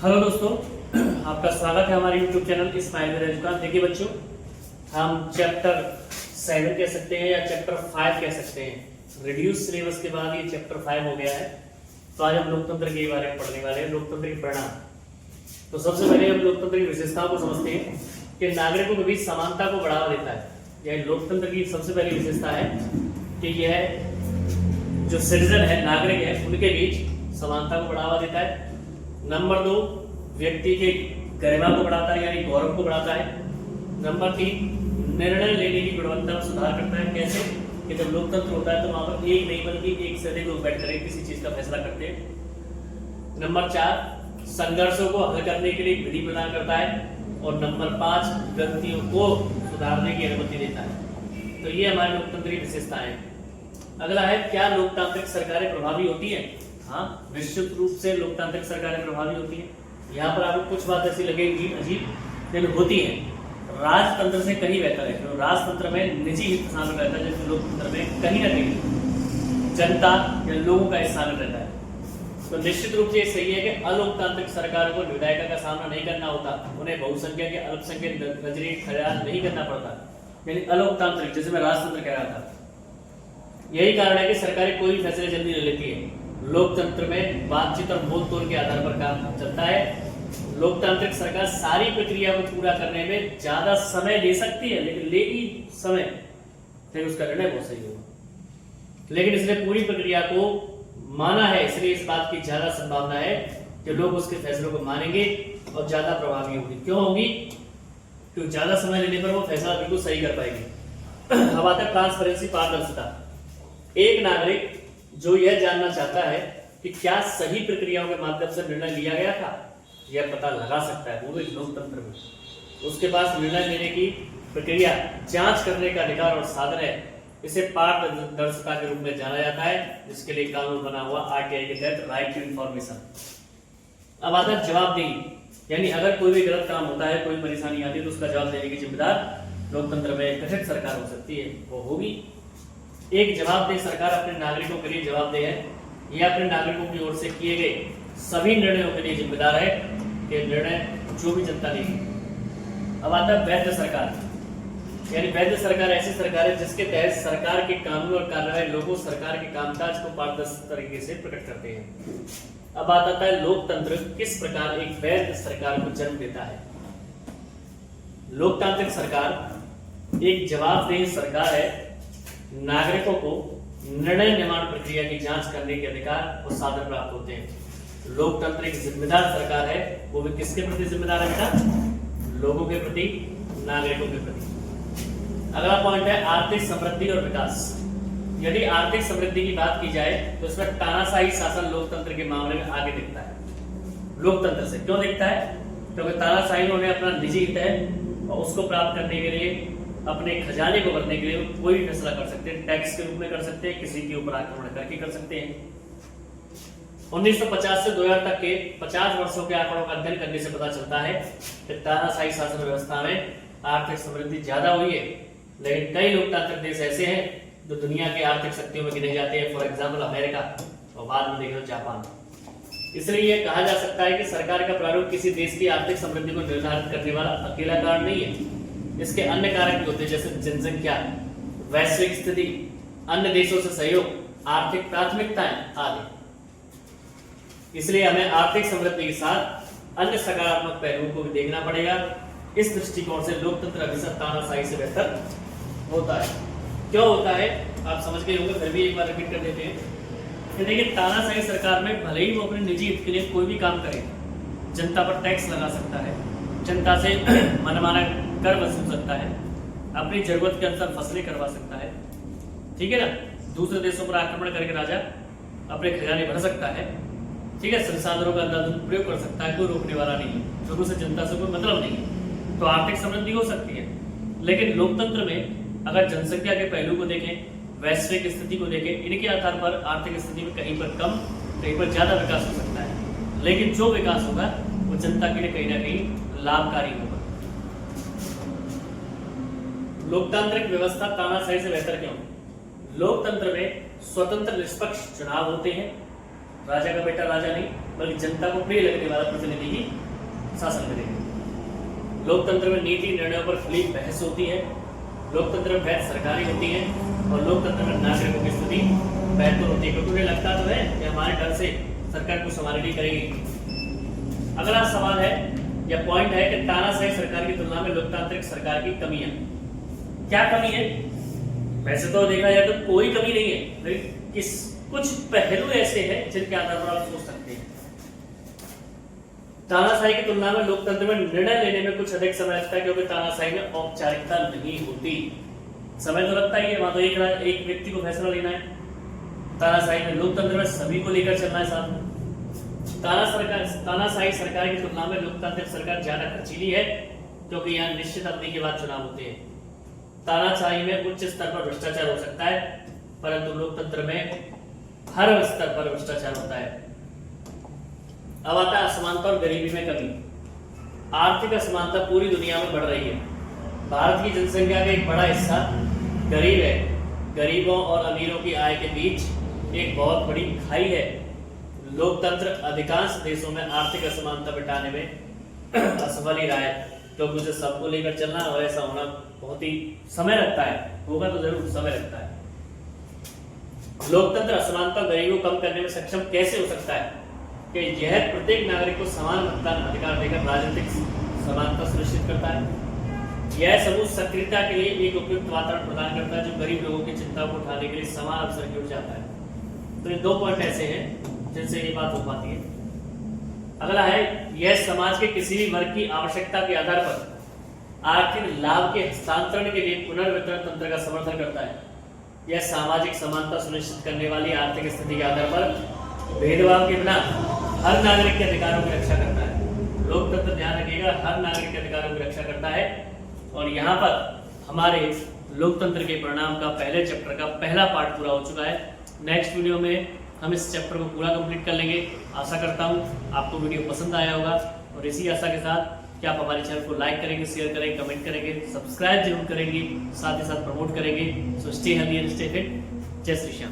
Hello दोस्तों, आपका स्वागत है हमारे YouTube channel smile with education. देखिए बच्चों, हम चैप्टर 7 कह सकते हैं या चैप्टर 5 कह सकते हैं। रिड्यूस सिलेबस के बाद ये चैप्टर 5 हो गया है। तो आज हम लोकतंत्र के बारे में पढ़ने वाले हैं, लोकतंत्र के परिणाम। तो सबसे पहले हम लोकतंत्र की विशेषताओं को समझते हैं कि नागरिकों के बीच समानता को बढ़ावा देता है। यह लोकतंत्र की सबसे पहली विशेषता है कि यह जो सिटीजन है, नागरिक है, उनके बीच समानता को बढ़ावा देता है। नंबर 2, व्यक्ति के गरिमा को बढ़ाता है, यानी गौरव को बढ़ाता है। नंबर 3, निर्णय लेने की गुणवत्ता में सुधार करता है। कैसे कि जब लोकतंत्र होता है तो वहां पर एक नहीं बल्कि एक से अधिक लोग बैठ कर किसी चीज का फैसला करते हैं। नंबर 4, संघर्षों को हल करने के लिए विधि प्रदान करता है। और नंबर 5, गलतियों को सुधारने की अनुमति देता है। तो ये हमारे लोकतंत्र की विशेषताएं हैं। अगला है, क्या लोकतांत्रिक सरकारें प्रभावी होती हैं? हाँ, निश्चित रूप से लोकतांत्रिक सरकारें प्रभावी होती हैं। यहाँ पर आपको कुछ बात ऐसी लगेगी अजीब, लेकिन होती है। राजतंत्र से कहीं बेहतर है। तो राजतंत्र में निजी हित शामिल रहता है, जबकि लोकतंत्र में कहीं ना कहीं जनता या लोगों का हिस्सा शामिल रहता है। तो निश्चित रूप से ये सही है कि अलोकतांत्रिक सरकारों को विधायिका का सामना नहीं करना होता, उन्हें बहुसंख्यक या अल्पसंख्यक नजरिए ख्याल नहीं करना पड़ता, यानी अलोकतांत्रिक, जैसे मैं राजतंत्र कह रहा था। यही कारण है कि सरकारें कोई भी फैसले जल्दी ले लेती है। लोकतंत्र में बातचीत और मोल तोल के आधार पर काम चलता है। लोकतांत्रिक सरकार सारी प्रक्रिया को पूरा करने में ज्यादा समय ले सकती है, लेकिन लेगी समय, फिर उसका निर्णय बहुत सही होगा। लेकिन इसने पूरी प्रक्रिया को माना है, इसलिए इस बात की ज्यादा संभावना है कि लोग उसके फैसलों को मानेंगे और ज्यादा प्रभावी होगी। क्यों होगी? क्योंकि ज्यादा समय लेने पर वो फैसला बिल्कुल सही कर पाएगी। अब आता है ट्रांसपेरेंसी, पारदर्शिता। एक नागरिक जो यह जानना चाहता है कि क्या सही प्रक्रियाओं के माध्यम से निर्णय लिया गया था, यह पता लगा सकता है, वो भी लोकतंत्र में। उसके पास निर्णय लेने की प्रक्रिया जांच करने का अधिकार और साधन है। इसे पारदर्शिता के रूप में जाना जाता है, जिसके लिए कानून बना हुआ आरटीआई के तहत राइट टू इंफॉर्मेशन। अब आता है जवाबदेही, यानी अगर कोई भी गलत काम होता है, कोई परेशानी आती है, तो उसका जवाब देने की जिम्मेदार लोकतंत्र में एक गठित सरकार हो सकती है, वो होगी। एक जवाबदेह सरकार अपने नागरिकों के लिए जवाबदेह है। यह अपने नागरिकों की ओर से किए गए सभी निर्णयों के लिए जिम्मेदार है कि निर्णय जो भी जनता लेगी। अब आता है वैध सरकार, यानी वैध सरकार ऐसी सरकार है जिसके तहत सरकार के कानून और कार्रवाई लोगों सरकार के कामकाज को पारदर्शी तरीके से प्रकट करते हैं। अब बात आता है लोकतंत्र किस प्रकार एक वैध सरकार को जन्म देता है। लोकतांत्रिक सरकार एक जवाबदेह सरकार है। नागरिकों को निर्णय निर्माण प्रक्रिया की जांच करने के अधिकार और साधन प्राप्त होते हैं। लोकतंत्र एक जिम्मेदार सरकार है, वो भी किसके प्रति जिम्मेदार है बेटा? लोगों के प्रति, नागरिकों के प्रति। अगला पॉइंट है आर्थिक समृद्धि और विकास। यदि आर्थिक समृद्धि की बात की जाए तो इसमें तानाशाही शासन लोकतंत्र के मामले में आगे दिखता है। लोकतंत्र से क्यों दिखता है? क्योंकि तानाशाही में अपना निजी हित है और उसको प्राप्त करने के लिए, अपने खजाने को भरने के लिए कोई भी फैसला कर सकते हैं। टैक्स के रूप में कर सकते हैं, किसी के ऊपर आक्रमण करके कर सकते हैं। 1950 से 2000 तक के 50 वर्षों के आंकड़ों का अध्ययन करने से पता चलता है कि तानाशाही शासन व्यवस्था में आर्थिक समृद्धि ज्यादा हुई है। लेकिन कई लोकतांत्रिक देश ऐसे हैं जो दुनिया के आर्थिक शक्तियों में गिने जाते हैं, फॉर एग्जाम्पल अमेरिका और बाद में देखें जापान। इसलिए यह कहा जा सकता है कि सरकार का प्रारूप किसी देश की आर्थिक समृद्धि को निर्धारित करने वाला अकेला कारण नहीं है। इसके अन्य कारक भी होते हैं, जैसे जनसंख्या, वैश्विक स्थिति, अन्य देशों से सहयोग, आर्थिक प्राथमिकताएं आदि। इसलिए हमें आर्थिक समृद्धि के साथ अन्य सकारात्मक पहलुओं को भी देखना पड़ेगा। इस दृष्टिकोण से लोकतंत्र हमेशा तानाशाही से बेहतर होता है। क्यों होता है आप समझ गए होंगे, फिर भी एक बार रिपीट कर देते हैं। देखिए, तानाशाही सरकार में भले ही वो अपने निजी हित के लिए कोई भी काम करे, जनता पर टैक्स लगा सकता है, जनता से मनमाना कर वसूल सकता है, अपनी जरूरत के अनुसार फसलें करवा सकता है, ठीक है ना। दूसरे देशों पर आक्रमण करके राजा अपने खजाने भर सकता है, ठीक है। संसाधनों का अंधाधुंध प्रयोग कर सकता है, कोई रोकने वाला नहीं है, क्योंकि उसे जनता से कोई मतलब नहीं है। तो आर्थिक समृद्धि हो सकती है। लेकिन लोकतंत्र में अगर जनसंख्या के पहलू को देखें, वैश्विक स्थिति को देखें, इनके आधार पर आर्थिक स्थिति में कहीं पर कम, कहीं पर ज्यादा विकास हो सकता है। लेकिन जो विकास होगा वो जनता के लिए कहीं ना कहीं लाभकारी होगा। लोकतांत्रिक व्यवस्था तानाशाही से बेहतर क्यों? लोकतंत्र में स्वतंत्र निष्पक्ष चुनाव होते हैं। राजा का बेटा राजा नहीं, बल्कि जनता को प्रिय लगने वाला प्रतिनिधि ही शासन करेगा। लोकतंत्र में नीति निर्णयों पर खुली बहस होती है, लोकतंत्र में बहस सरकारी होती है और लोकतंत्र में नागरिकों की स्थिति बेहतर होती है, क्योंकि उन्हें लगता तो है कि हमारे डर से सरकार कुछ हमारे लिए करेगी। अगला सवाल है या पॉइंट है कि तानाशाही सरकार की तुलना में लोकतांत्रिक सरकार की कमियां। क्या कमी है? वैसे तो देखा जाए तो कोई कमी नहीं है, लेकिन कुछ पहलू ऐसे हैं जिनके आधार पर आप सोच सकते हैं। तानाशाही की तुलना में लोकतंत्र में निर्णय लेने में कुछ अधिक समय लगता है, क्योंकि तानाशाही में औपचारिकता नहीं होती। समय तो लगता ही है, वहां तो एक व्यक्ति को फैसला लेना है। तानाशाही में लोकतंत्र में सभी को लेकर चलना है साथ में। तानाशाही सरकार की तुलना में लोकतांत्रिक सरकार ज्यादा खर्चीली है, क्योंकि यहाँ निश्चित अवधि के बाद चुनाव होते हैं। तानाशाही में उच्च स्तर पर भ्रष्टाचार हो सकता है, परंतु लोकतंत्र में हर स्तर पर भ्रष्टाचार होता है। अब आता है असमानता और गरीबी में कमी। आर्थिक असमानता पूरी दुनिया में बढ़ रही है। भारत की जनसंख्या का एक बड़ा हिस्सा गरीब है। गरीबों और अमीरों की आय के बीच एक बहुत बड़ी खाई है। लोकतंत्र अधिकांश देशों में आर्थिक असमानता मिटाने में असफल ही रहा है, क्योंकि उसे सबको लेकर चलना और ऐसा होना बहुत ही समय लगता है। होगा तो जरूर, समय लगता है। लोकतंत्र असमानता गरीबी को कम करने में सक्षम कैसे हो सकता है कि यह प्रत्येक नागरिक को समान मतदान अधिकार देकर राजनीतिक समानता सुनिश्चित करता है। यह समूह सक्रियता के लिए एक उपयुक्त वातावरण प्रदान करता है, जो गरीब लोगों की चिंता को उठाने के लिए समान अवसर की ओर जाता है। तो ये दो पॉइंट ऐसे हैं जिनसे ये बात हो पाती है। अगला है, यह समाज के किसी भी वर्ग की आवश्यकता के आधार पर आर्थिक लाभ के हस्तांतरण के लिए पुनर्वितरण तंत्र का समर्थन करता है। यह सामाजिक समानता सुनिश्चित करने वाली आर्थिक स्थिति के आधार पर भेदभाव के बिना हर नागरिक के अधिकारों की रक्षा करता है। लोकतंत्र, ध्यान रखिएगा, हर नागरिक के अधिकारों की रक्षा करता है। और यहाँ पर हमारे लोकतंत्र के परिणाम का पहले चैप्टर का पहला पार्ट पूरा हो चुका है। नेक्स्ट वीडियो में हम इस चैप्टर को पूरा कंप्लीट कर लेंगे। आशा करता हूँ आपको वीडियो पसंद आया होगा, और इसी आशा के साथ कि आप हमारे चैनल को लाइक करेंगे, शेयर करेंगे, कमेंट करेंगे, सब्सक्राइब जरूर करेंगे, साथ ही साथ प्रमोट करेंगे। So stay healthy and stay fit. जय श्री श्याम।